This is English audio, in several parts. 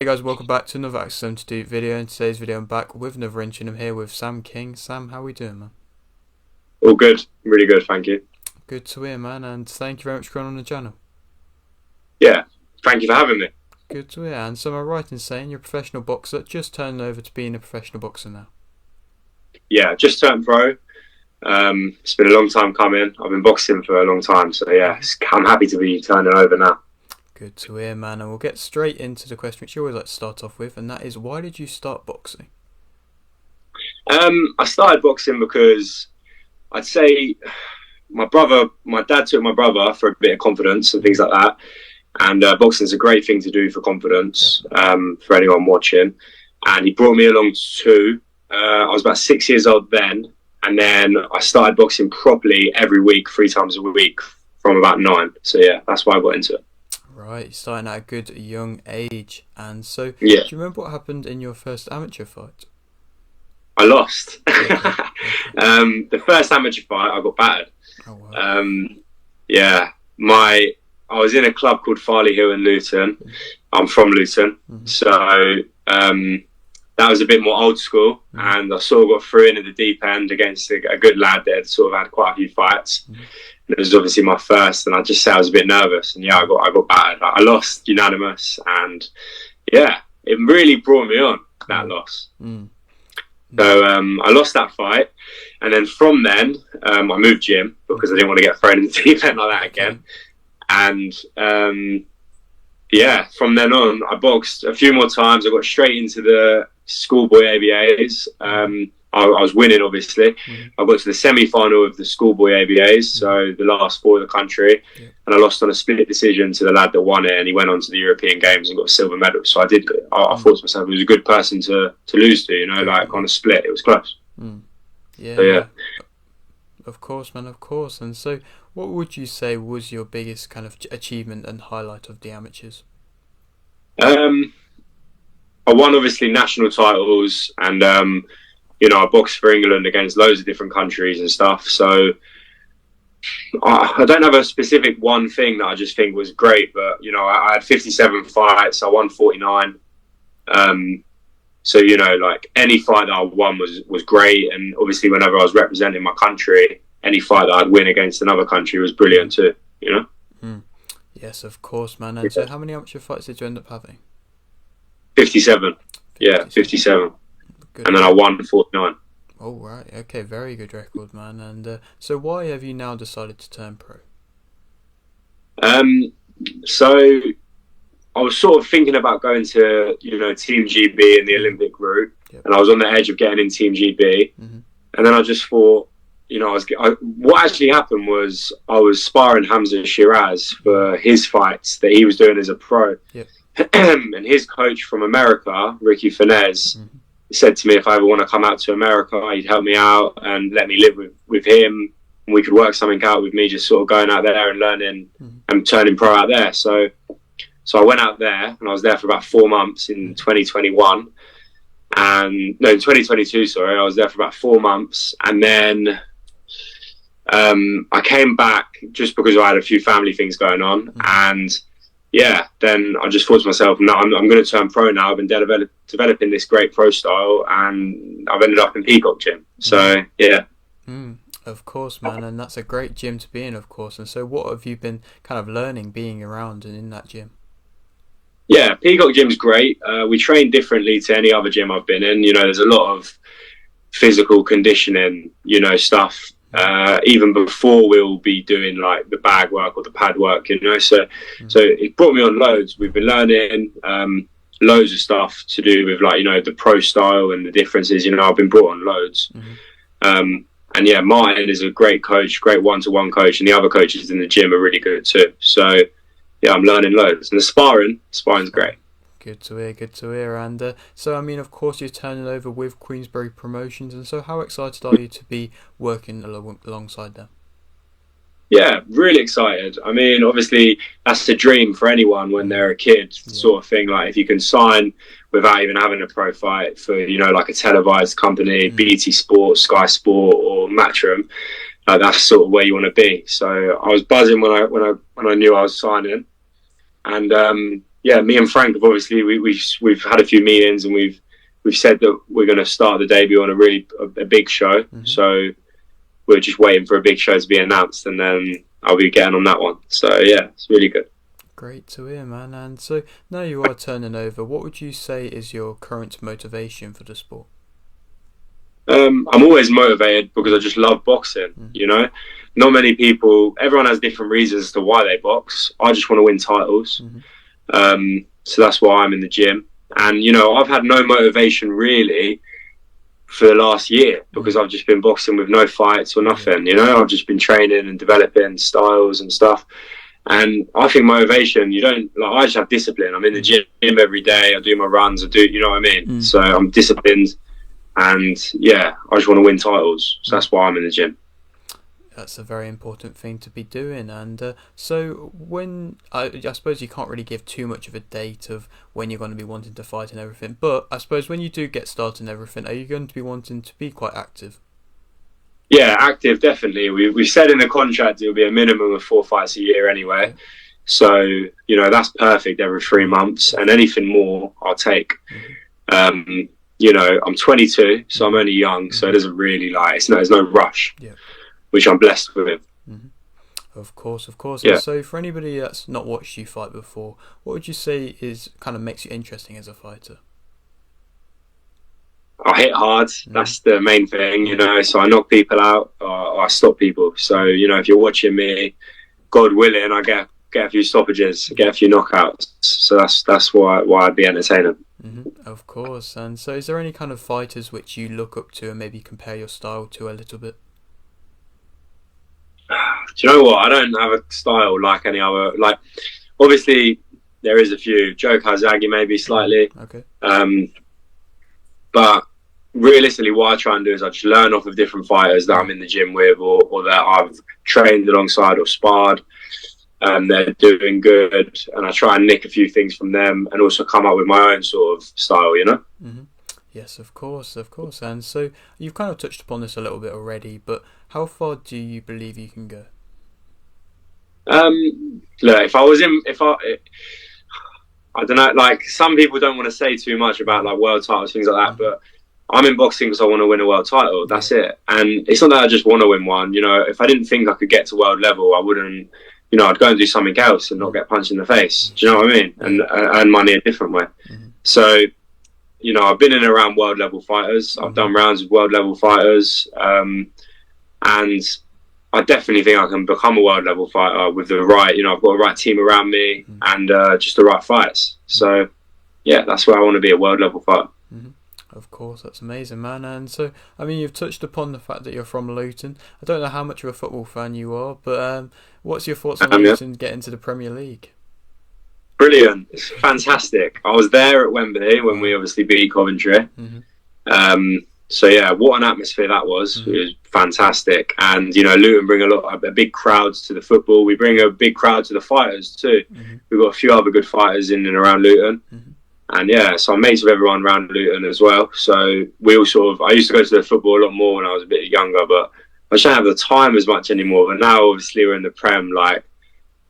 Hey guys, welcome back to another Axel 72 video. In today's video I'm back with another inch and I'm here with Sam King. Sam, how are we doing, man? All good, really good, thank you. Good to hear, man, and thank you very much for coming on the channel. Yeah, thank you for having me. Good to hear. And so am I right in saying you're a professional boxer, just turning over to being a professional boxer now? Yeah, just turned pro. It's been a long time coming. I've been boxing for a long time, so yeah, I'm happy to be turning over now. Good to hear, man, and we'll get straight into the question which you always like to start off with, and that is, why did you start boxing? I started boxing because I'd say my dad took my brother for a bit of confidence and things like that. And boxing is a great thing to do for confidence, for anyone watching. And he brought me along too. I was about 6 years old then. And then I started boxing properly every week, 3 times a week from about 9. So yeah, that's why I got into it. Right, starting at a good young age. And so, Yeah, do you remember what happened in your first amateur fight? I lost. Okay. The first amateur fight, I got battered. Oh, wow. Yeah, I was in a club called Farley Hill in Luton. I'm from Luton, so that was a bit more old school, and I sort of got through into the deep end against a good lad that had sort of had quite a few fights. And it was obviously my first, and I just say I was a bit nervous, and yeah, I got battered. I lost unanimous, and yeah, it really brought me on, that loss. So I lost that fight, and then from then I moved gym because I didn't want to get thrown into the deep end like that again. And yeah, from then on, I boxed a few more times. I got straight into the schoolboy ABAs. I was winning, obviously. I got to the semi-final of the schoolboy ABAs, so the last four of the country, and I lost on a split decision to the lad that won it, and he went on to the European Games and got a silver medal. So I thought to myself, it was a good person to lose to, like on a split. It was close. Yeah, so, yeah. Of course, man, of course. And so, what would you say was your biggest kind of achievement and highlight of the amateurs? I won, obviously, national titles, and I boxed for England against loads of different countries and stuff. So I don't have a specific one thing that I just think was great, but I had 57 fights. I won 49. So like any fight that I won was great, and obviously whenever I was representing my country, any fight that I'd win against another country was brilliant too. Yes, of course, man. And so, how many amateur fights did you end up having? 57. Yeah, 57. Good. And then I won 49. Oh, right. Okay, very good record, man. And so why have you now decided to turn pro? So I was sort of thinking about going to, Team GB in the Olympic route. And I was on the edge of getting in Team GB. And then I just thought, what actually happened was I was sparring Hamza Shiraz for his fights that he was doing as a pro. And his coach from America, Ricky Finez, said to me if I ever want to come out to America, he'd help me out and let me live with him, and we could work something out with me just sort of going out there and learning and turning pro out there. So I went out there, and I was there for about 4 months in 2021. In 2022, sorry. I was there for about 4 months, and then I came back just because I had a few family things going on, and yeah, then I just thought to myself, no, I'm going to turn pro now. I've been developing this great pro style, and I've ended up in Peacock Gym. So, yeah. Of course, man, and that's a great gym to be in, of course. And so what have you been kind of learning being around and in that gym? Yeah, Peacock Gym's great. We train differently to any other gym I've been in. There's a lot of physical conditioning, stuff. Even before we'll be doing like the bag work or the pad work, so it brought me on loads. We've been learning loads of stuff to do with the pro style and the differences. I've been brought on loads. And yeah, Martin is a great coach, great one-to-one coach, and the other coaches in the gym are really good too. So yeah, I'm learning loads, and the sparring's great. Good to hear. And so, I mean, of course, you're turning over with Queensberry Promotions, and so how excited are you to be working alongside them? Yeah, really excited. I mean, obviously, that's a dream for anyone when they're a kid, sort of thing. Like, if you can sign without even having a pro fight for, like a televised company, BT Sport, Sky Sport, or Matchroom, that's sort of where you want to be. So I was buzzing when I knew I was signing, and yeah, me and Frank have obviously we've had a few meetings, and we've said that we're going to start the debut on a big show. Mm-hmm. So we're just waiting for a big show to be announced, and then I'll be getting on that one. So yeah, it's really good. Great to hear, man. And so now you are turning over, what would you say is your current motivation for the sport? I'm always motivated because I just love boxing. Mm-hmm. You know, not many people. Everyone has different reasons as to why they box. I just want to win titles. Mm-hmm. So that's why I'm in the gym. And, you know, I've had no motivation really for the last year because I've just been boxing with no fights or nothing. You know, I've just been training and developing styles and stuff. And I think motivation, I just have discipline. I'm in the gym every day. I do my runs. You know what I mean? Mm. So I'm disciplined. And yeah, I just want to win titles. So that's why I'm in the gym. That's a very important thing to be doing. And so when I suppose you can't really give too much of a date of when you're going to be wanting to fight and everything, but I suppose when you do get started and everything, are you going to be wanting to be quite active? Yeah, active, definitely. We've said in the contract it'll be a minimum of 4 fights a year anyway. Okay. So, you know, that's perfect every 3 months, and anything more I'll take. Mm-hmm. You know, I'm 22, so I'm only young, so it doesn't really there's no rush. Yeah. Which I'm blessed with. Mm-hmm. Of course. Yeah. And so for anybody that's not watched you fight before, what would you say is kind of makes you interesting as a fighter? I hit hard. Mm-hmm. That's the main thing, you know. So I knock people out, or I stop people. So, you know, if you're watching me, God willing, I get a few stoppages, get a few knockouts. So that's why I'd be entertaining. Mm-hmm. Of course. And so is there any kind of fighters which you look up to and maybe compare your style to a little bit? Do you know what? I don't have a style like any other. Like, obviously, there is a few. Joe Calzaghe maybe slightly. Okay. But realistically, what I try and do is I just learn off of different fighters that I'm in the gym with, or that I've trained alongside or sparred. They're doing good, and I try and nick a few things from them, and also come up with my own sort of style. You know. Mm-hmm. Yes, of course. And so you've kind of touched upon this a little bit already, but how far do you believe you can go? Look, I don't know, like, some people don't want to say too much about like world titles, things like that, but I'm in boxing because I want to win a world title. That's it. And it's not that I just want to win one. You know, if I didn't think I could get to world level, I wouldn't, you know, I'd go and do something else and not get punched in the face. Do you know what I mean? And earn money a different way. Mm-hmm. So, you know, I've been in and around world level fighters. I've done rounds with world level fighters. And I definitely think I can become a world level fighter with the right, you know, I've got the right team around me and just the right fights. So, yeah, that's where I want to be, a world level fighter. Mm-hmm. Of course, that's amazing, man. And so, I mean, you've touched upon the fact that you're from Luton. I don't know how much of a football fan you are, but what's your thoughts on Luton getting to the Premier League? Brilliant. It's fantastic. I was there at Wembley when we obviously beat Coventry. Mm-hmm. So yeah, what an atmosphere that was. Mm-hmm. It was fantastic. And, you know, Luton bring a big crowds to the football. We bring a big crowd to the fighters too. Mm-hmm. We've got a few other good fighters in and around Luton. Mm-hmm. And yeah, so I'm mates with everyone around Luton as well. So we all I used to go to the football a lot more when I was a bit younger, but I just don't have the time as much anymore. But now obviously we're in the Prem, like,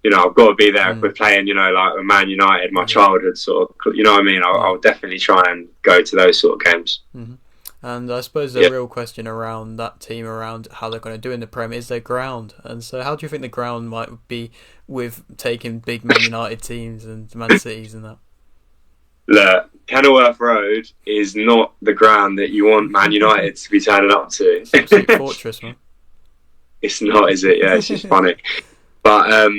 you know, I've got to be there. We're playing, you know, like Man United, my childhood sort of, you know what I mean? I'll definitely try and go to those sort of games. Mm-hmm. And I suppose the real question around that team, around how they're going to do in the Prem, is their ground. And so how do you think the ground might be with taking big Man United teams and Man Cities and that? Look, Kenilworth Road is not the ground that you want Man United to be turning up to. It's an absolute fortress, man. It's not, is it? Yeah, it's just funny. But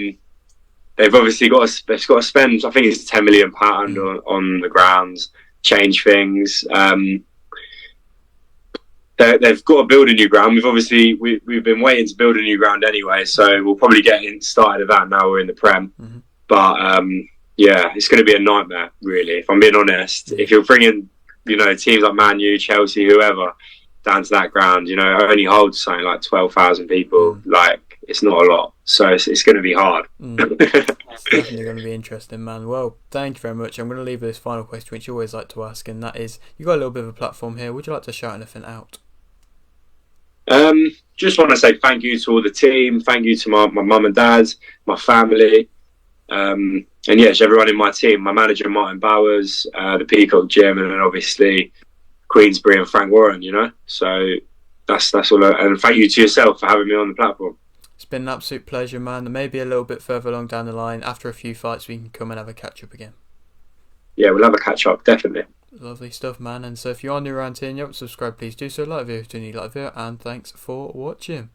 they've obviously got to spend, I think it's £10 million on the grounds, change things. They've got to build a new ground. We've been waiting to build a new ground anyway, so we'll probably get started with that now we're in the Prem. Mm-hmm. But yeah, it's going to be a nightmare, really, if I'm being honest. If you're bringing, you know, teams like Man U, Chelsea, whoever, down to that ground, you know, it only holds something like 12,000 people. Like, it's not a lot. So it's going to be hard. It's definitely going to be interesting, man. Well, thank you very much. I'm going to leave this final question, which you always like to ask, and that is, you've got a little bit of a platform here. Would you like to shout anything out? Just want to say thank you to all the team. Thank you to my mum and dad, my family. And yeah, it's everyone in my team, my manager Martin Bowers, the Peacock Gym, and then obviously Queensbury and Frank Warren. So that's all. And thank you to yourself for having me on the platform. It's been an absolute pleasure, man. Maybe a little bit further along down the line, after a few fights, we can come and have a catch up again. Yeah, we'll have a catch up, definitely. Lovely stuff, man. And so if you are new around here and you haven't subscribed, please do so. Like the video if you do need like the video, and thanks for watching.